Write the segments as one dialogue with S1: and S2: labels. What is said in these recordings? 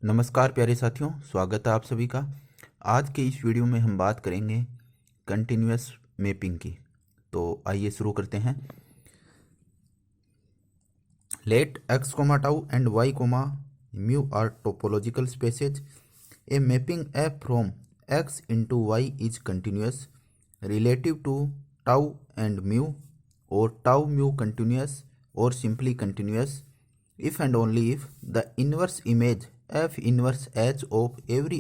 S1: नमस्कार प्यारे साथियों, स्वागत है आप सभी का। आज के इस वीडियो में हम बात करेंगे कंटिन्यूअस मैपिंग की। तो आइए शुरू करते हैं। Let x, tau and y, mu are topological spaces. A mapping f from x into y is continuous relative to tau and mu, और टाउ म्यू कंटिन्यूअस और simply continuous if and only if the inverse image f inverse h of every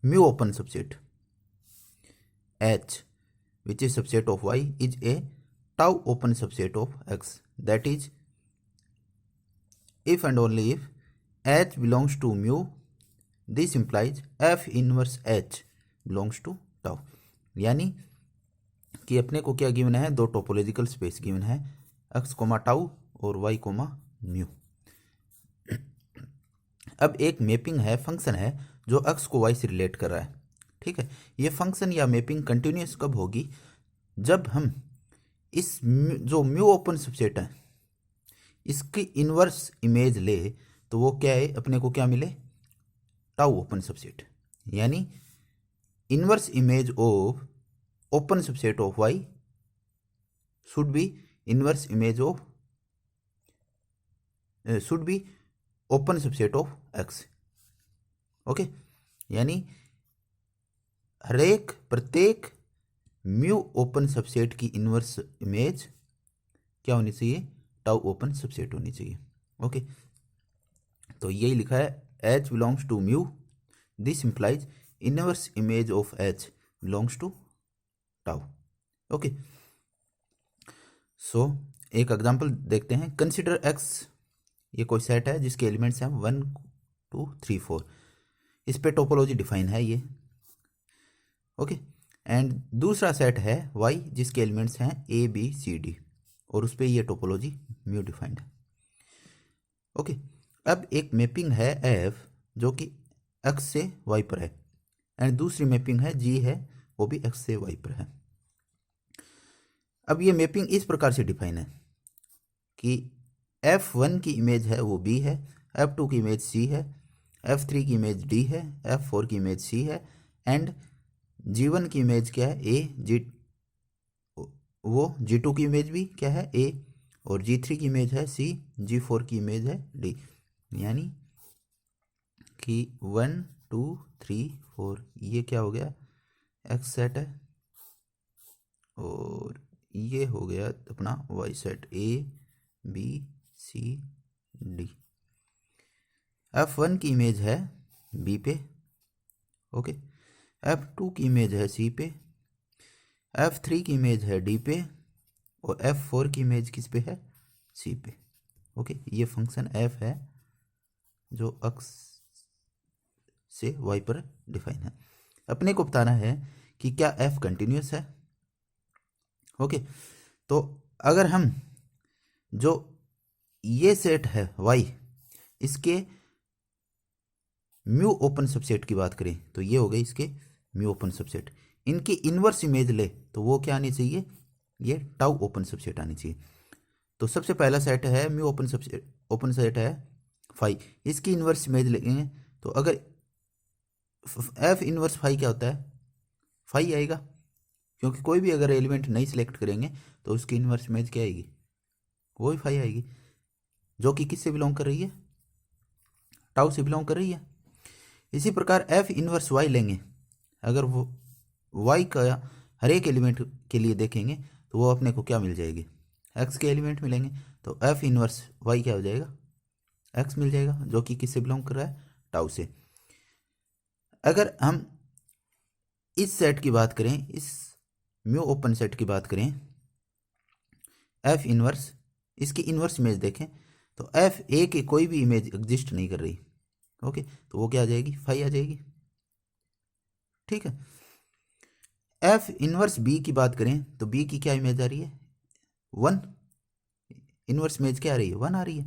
S1: mu open subset h which is subset of y is a tau open subset of x. That is, if and only if h belongs to mu, this implies f inverse h belongs to tau. यानी कि अपने को क्या given है, दो topological space given है, x tau और y mu. अब एक मैपिंग है, फंक्शन है जो x को y से रिलेट कर रहा है। ठीक है, ये फंक्शन या मैपिंग कंटिन्यूअस कब होगी? जब हम इस जो म्यू ओपन सबसेट है इसकी इनवर्स इमेज ले, तो वो क्या है, अपने को क्या मिले, टाउ ओपन सबसेट। यानी inverse image of open subset of y should be inverse image of should be open subset of x। Okay, यानी हरेक प्रत्येक म्यू ओपन सबसेट की इनवर्स इमेज क्या होनी चाहिए, टाउ ओपन सबसेट होनी चाहिए। ओके, तो यही लिखा है h belongs to mu, this implies inverse image of h belongs to tau. Okay, so एक एग्जांपल देखते हैं। कंसिडर x, ये कोई सेट है जिसके एलिमेंट्स हैं 1 2 3 4। इस पे टोपोलॉजी डिफाइन है ये। ओके, एंड दूसरा सेट है y जिसके एलिमेंट्स हैं a b c d, और उस पे ये टोपोलॉजी म्यू डिफाइंड है। ओके, अब एक मैपिंग है f जो कि x से y पर है, एंड दूसरी मैपिंग है g है, वो भी x से y पर है। अब ये मैपिंग इस प्रकार से डिफाइन है कि f1 की इमेज है वो b है, f2 की इमेज c है, f3 की इमेज d है, f4 की इमेज c है, एंड g1 की इमेज क्या है, a, वो g2 की इमेज भी क्या है, a, और g3 की इमेज है c, g4 की इमेज है d। यानी कि 1 2 3 4 ये क्या हो गया, x सेट है, और ये हो गया अपना y set, a b c d। f1 की इमेज है b पे, ओके, f2 की इमेज है c पे, f3 की इमेज है d पे, और f4 की इमेज किस पे है, c पे। ओके, ये फंक्शन f है जो x से y पर डिफाइन है। अपने को बताना है कि क्या f कंटिन्यूअस है। ओके, तो अगर हम जो ये सेट है y, इसके म्यू ओपन सबसेट की बात करें तो ये हो गए इसके म्यू ओपन सबसेट, इनकी इनवर्स इमेज ले तो वो क्या आनी चाहिए, ये टाउ ओपन सबसेट आनी चाहिए। तो सबसे पहला सेट है mu open subset, open set है फाई, इसकी इनवर्स इमेज लेंगे तो अगर f इनवर्स फाई क्या होता है, फाई आएगा, क्योंकि कोई भी अगर एलिमेंट नहीं सिलेक्ट करेंगे तो उसकी इनवर्स इमेज क्या आएगी, वही फाई आएगी, जो कि किससे बिलोंग कर रही है, टाउ से बिलोंग कर रही है। इसी प्रकार f इनवर्स y लेंगे, अगर वो y का हर एक एलिमेंट के लिए देखेंगे तो वो अपने को क्या मिल जाएगी, x के एलिमेंट मिलेंगे, तो f इनवर्स y क्या हो जाएगा, x मिल जाएगा, जो कि किससे बिलोंग कर रहा है, टाउ से। अगर हम इस सेट की बात करें, इस म्यू ओपन सेट की बात करें, f इनवर्स, इसकी इनवर्स इमेज देखें तो f a की कोई भी इमेज एग्जिस्ट नहीं कर रही। ओके, तो वो क्या आ जाएगी, फाई आ जाएगी। ठीक है, f इनवर्स b की बात करें तो b की क्या इमेज आ रही है, 1, इनवर्स इमेज क्या आ रही है, 1 आ रही है,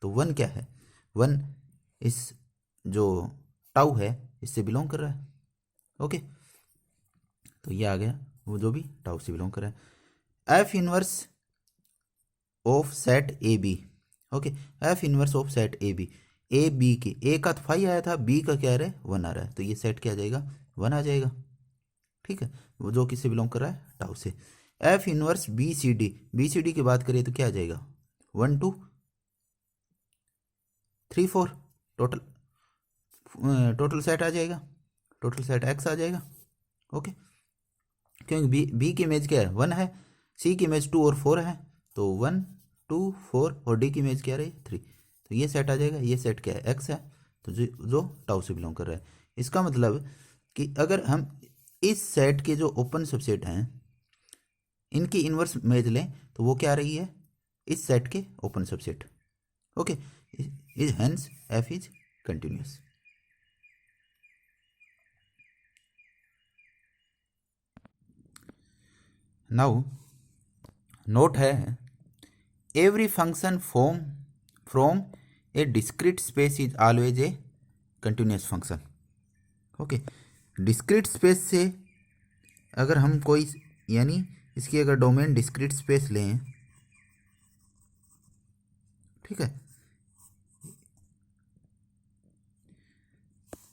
S1: तो 1 क्या है, 1 इस जो टाउ है इससे बिलोंग कर रहा है। ओके, तो ये आ गया वो जो भी टाउ से बिलोंग कर रहा है। f inverse of set A B, okay, f inverse of set A B, A B के, ए का तो 5 आया था, बी का क्या आ रहा है 1 आ रहा है, तो ये सेट क्या आ जाएगा 1 आ जाएगा। ठीक है, वो जो किससे बिलोंग कर रहा है टाउ से। F inverse B C D, B C D की बात करें तो क्या आ जाएगा 1 2 3 4, टोटल टोटल सेट आ जाएगा, टोटल सेट एक्स आ जाएगा। ओके, क्योंकि बी की इमेज क्या है 1 है, सी की इमेज 2 और 4 है, तो 1 2 4 और डी की इमेज क्या रही 3, तो ये सेट आ जाएगा। ये सेट क्या है एक्स है, तो जो टाउ से बिलोंग कर रहा है। इसका मतलब कि अगर हम इस सेट के जो ओपन सबसेट हैं इनकी इन्वर्स इमेज लें तो वो क्या आ रही है इस सेट के open subset. Okay, is hence f is continuous. Now note है every function from a discrete space is always a continuous function. Okay, discrete space से अगर हम कोई यानी इसकी अगर डोमेन डिस्क्रीट स्पेस लें, ठीक है,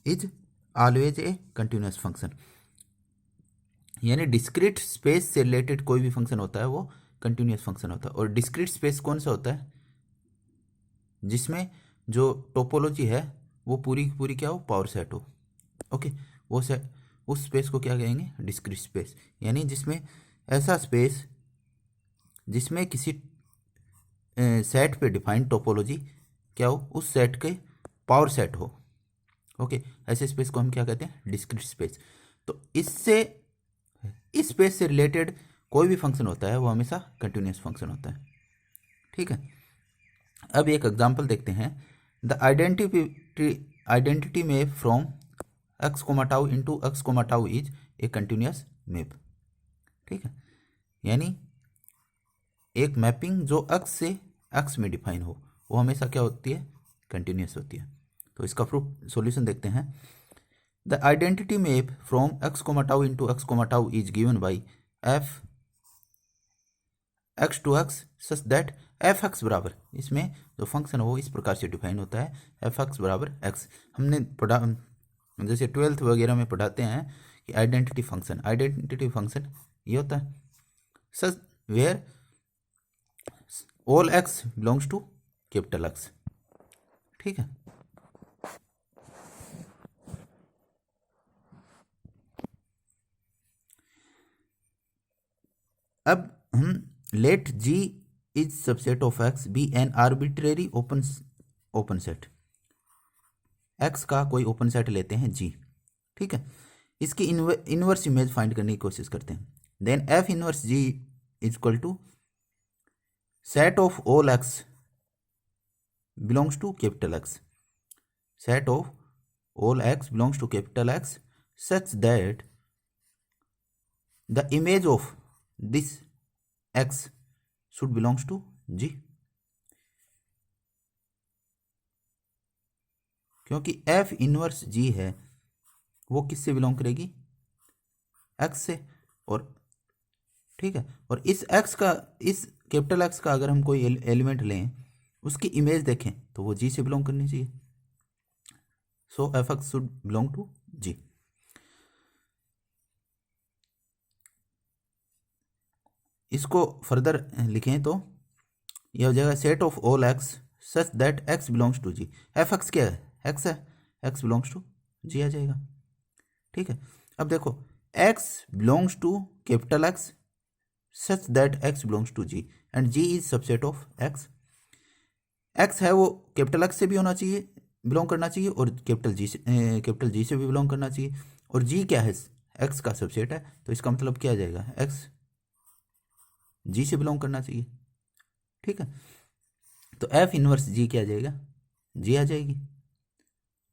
S1: is always a continuous function, यानी डिस्क्रीट स्पेस से रिलेटेड कोई भी फंक्शन होता है वो कंटिन्यूस फंक्शन होता है। और डिस्क्रीट स्पेस कौन सा होता है जिसमें जो टोपोलॉजी है वो पूरी की पूरी क्या हो पावर सेट हो। ओके, वो सेट उस स्पेस को क्या कहेंगे डिस्क्रीट स्पेस, यानी जिसमें ऐसा स्पेस जिसमें किसी सेट पे डिफाइंड टोपोलॉजी क्या हो उस सेट के पावर सेट हो। ओके, ऐसे स्पेस को हम क्या कहते हैं डिस्क्रीट स्पेस। तो इससे इस स्पेस से रिलेटेड कोई भी फंक्शन होता है वो हमेशा कंटिन्यूस फंक्शन होता है। ठीक है, अब एक एग्जांपल देखते हैं। The identity map from X comma tau into X comma tau is a continuous map. ठीक है, यानी एक मैपिंग जो एक्स से एक्स में डिफाइन हो वो हमेशा क्या होती है कंटिन्यूस होती है। तो इसका प्रूफ सॉल्यूशन देखते हैं। The identity map from X comma tau into X comma tau is given by F x to X such that F X बराबर, इसमें जो फंक्शन हो इस प्रकार से डिफाइन होता है एफ एक्स बराबर एक्स। हमने पढ़ा जैसे 12th वगैरह में पढ़ाते हैं कि आइडेंटिटी फंक्शन ये होता है such where all x belongs to capital x. ठीक है, अब हम let g is subset of x be an arbitrary open set. X का कोई ओपन सेट लेते हैं जी, ठीक है, इसकी इनवर्स इमेज फाइंड करने की कोशिश करते हैं। Then f inverse ji is equal to set of all x belongs to capital x, set of all x belongs to capital x such that the image of this x should belongs to g. क्योंकि f inverse जी है वो किससे belong करेगी x से, और ठीक है, और इस एक्स का इस कैपिटल एक्स का अगर हम कोई एलिमेंट लें उसकी इमेज देखें तो वो जी से बिलोंग करनी चाहिए। So f x should belong to g. इसको फर्दर लिखें तो यह हो जाएगा set of all x such that x belongs to g. F x क्या है एक्स है, एक्स बिलोंग्स टू जी आ जाएगा। ठीक है, अब देखो x belongs to capital x such that x belongs to g and g is subset of x. X है वो कैपिटल एक्स से भी होना चाहिए बिलोंग करना चाहिए और कैपिटल जी से भी बिलोंग करना चाहिए, और जी क्या है एक्स का सबसेट है, तो इसका मतलब क्या आ जाएगा एक्स जी से बिलोंग करना चाहिए। ठीक है, तो एफ इनवर्स जी क्या आ जाएगा जी आ जाएगी।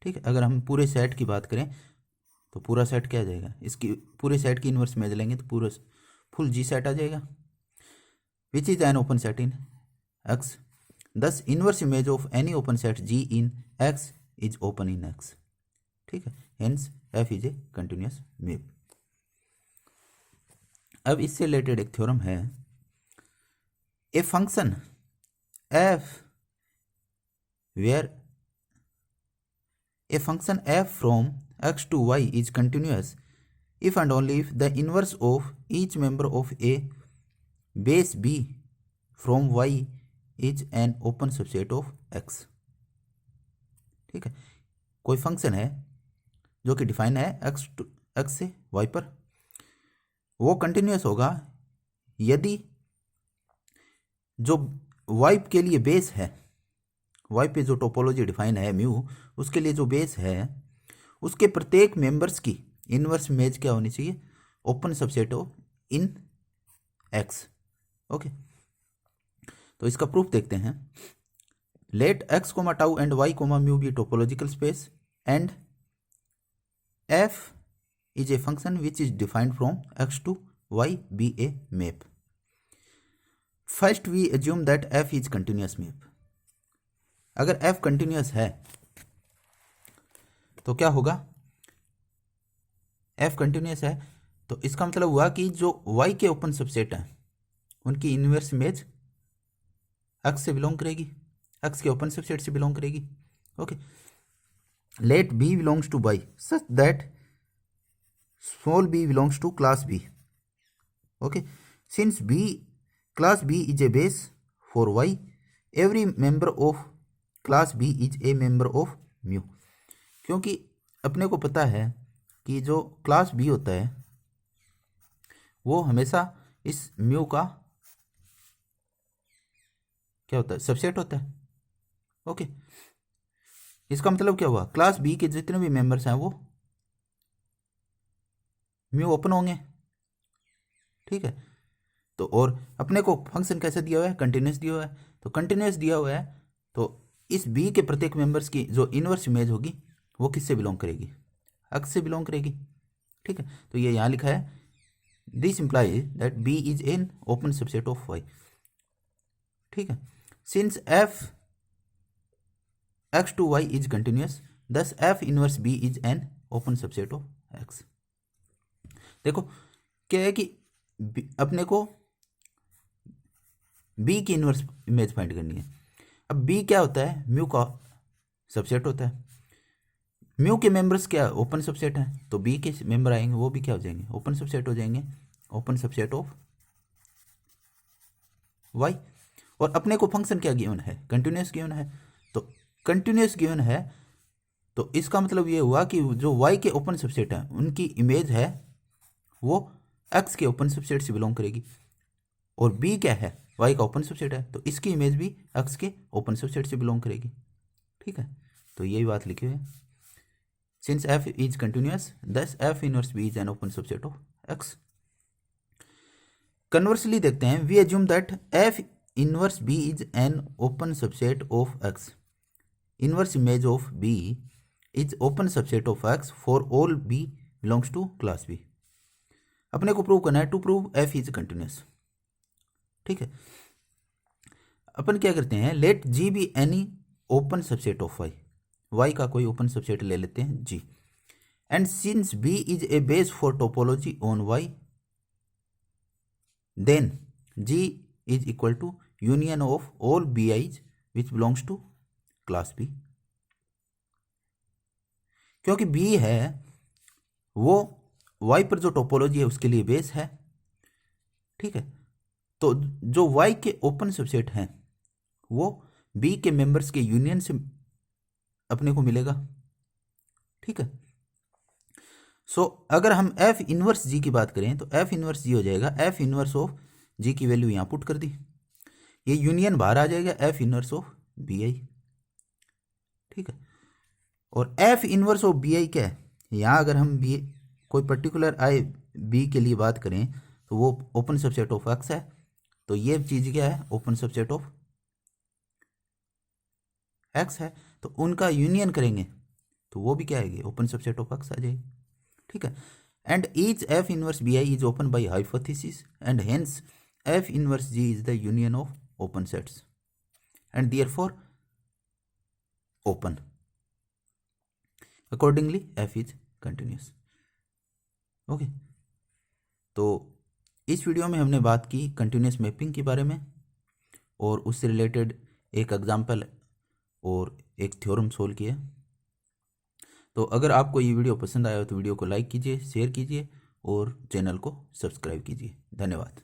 S1: ठीक है, अगर हम पूरे सेट की बात करें तो पूरा सेट क्या आ जाएगा, इसकी पूरे सेट की इनवर्स इमेज लेंगे तो पूरा फुल जी सेट आ जाएगा which is an open set in x. Thus inverse image of any open set g in x is open in x. ठीक है, hence f is a continuous map. अब इससे related एक थ्योरम है, a function f where a function f from x to y is continuous if and only if the inverse of each member of a base b from y is an open subset of x। ठीक है, कोई function है जो कि define है x से y पर, वो कंटिन्यूस होगा यदि जो y के लिए बेस है, y पे जो टोपोलॉजी डिफाइन है म्यू, उसके लिए जो बेस है उसके प्रत्येक मेंबर्स की इनवर्स इमेज क्या होनी चाहिए, open subset of in x। Okay, तो इसका प्रूफ देखते हैं। Let x comma tau and y comma mu be topological space and f is a function which is defined from x to y be a map। First we assume that f is continuous map। अगर f continuous है तो क्या होगा, f continuous है तो इसका मतलब हुआ कि जो y के ओपन सबसेट हैं उनकी इनवर्स इमेज x से बिलोंग करेगी, x के ओपन सबसेट से बिलोंग करेगी। Okay, let b belongs to y such that small b belongs to class b। Okay, since b class b is a base for y, every member of class b is a member of mu। क्योंकि अपने को पता है कि जो class b होता है वो हमेशा इस म्यू का क्या होता है, सबसेट होता है। ओके, इसका मतलब क्या हुआ, क्लास b के जितने भी मेंबर्स हैं वो म्यू ओपन होंगे। ठीक है, तो और अपने को फंक्शन कैसे दिया हुआ है, कंटिन्यूस दिया हुआ है। तो कंटिन्यूस दिया हुआ है तो इस बी के प्रत्येक मेंबर्स की जो इनवर्स इमेज होगी वो किससे बिलोंग करेगी, एक्स से बिलोंग करेगी। ठीक है, तो ये यहाँ लिखा है this implies that b is an open subset of y. ठीक है, since f x to y is continuous thus F inverse B is an open subset of x. देखो क्या है कि अपने को बी की इनवर्स इमेज फाइंड करनी है। अब बी क्या होता है, म्यू का सबसेट होता है। म्यू के मेंबर्स क्या ओपन सबसेट हैं, तो बी के मेंबर आएंगे वो भी क्या हो जाएंगे, ओपन सबसेट हो जाएंगे, ओपन सबसेट ऑफ वाई। और अपने को फंक्शन क्या गिवन है, कंटिन्यूस गिवन है। तो कंटिन्यूस गिवन है तो इसका मतलब ये हुआ कि जो वाई के ओपन सबसेट हैं उनकी इमेज है वो एक्स के ओपन सबसेट से बिलोंग करेगी। और बी क्या है, वाई का ओपन सबसेट है तो इसकी इमेज भी एक्स के ओपन सबसेट से बिलोंग करेगी। ठीक है, तो यही बात लिखी हुई है। Since F is continuous thus F inverse B is an open subset of X. Conversely देखते हैं, we assume that F inverse B is an open subset of X. Inverse image of B is open subset of X for all B belongs to class B. अपने को prove करना है to prove F is continuous. ठीक है, अपन क्या करते हैं, let G be any open subset of y. Y का कोई ओपन सबसेट ले लेते हैं g, and since b is a base for topology on y then g is equal to union of all b i's which belongs to class b. क्योंकि b है वो Y पर जो टोपोलॉजी है उसके लिए बेस है। ठीक है, तो जो वाई के ओपन सबसेट हैं वो बी के मेंबर्स के यूनियन से अपने को मिलेगा। ठीक है, सो अगर हम एफ इनवर्स जी की बात करें तो एफ इनवर्स जी हो जाएगा एफ इनवर्स ऑफ जी की वैल्यू यहां पुट कर दी, ये यूनियन बाहर आ जाएगा F inverse of B I. ठीक है, और F inverse of B I क्या है, यहां अगर हम बी कोई पर्टिकुलर आई बी के लिए बात करें तो वो ओपन सबसेट ऑफ एक्स है, तो ये चीज क्या है, ओपन सबसेट ऑफ एक्स है। तो उनका यूनियन करेंगे तो वो भी क्या आएगी, ओपन सबसेट ऑफ एक्स आ जाएगी। ठीक है, and each F inverse B I is open by hypothesis and hence F inverse ji is the union of open sets and therefore open, accordingly F is continuous. Okay, तो इस video में हमने बात की कंटिन्यूस मैपिंग के बारे में और उससे रिलेटेड एक एग्जाम्पल और एक थ्योरम सोल्व किया। तो अगर आपको ये वीडियो पसंद आया हो तो वीडियो को लाइक कीजिए, शेयर कीजिए और चैनल को सब्सक्राइब कीजिए। धन्यवाद।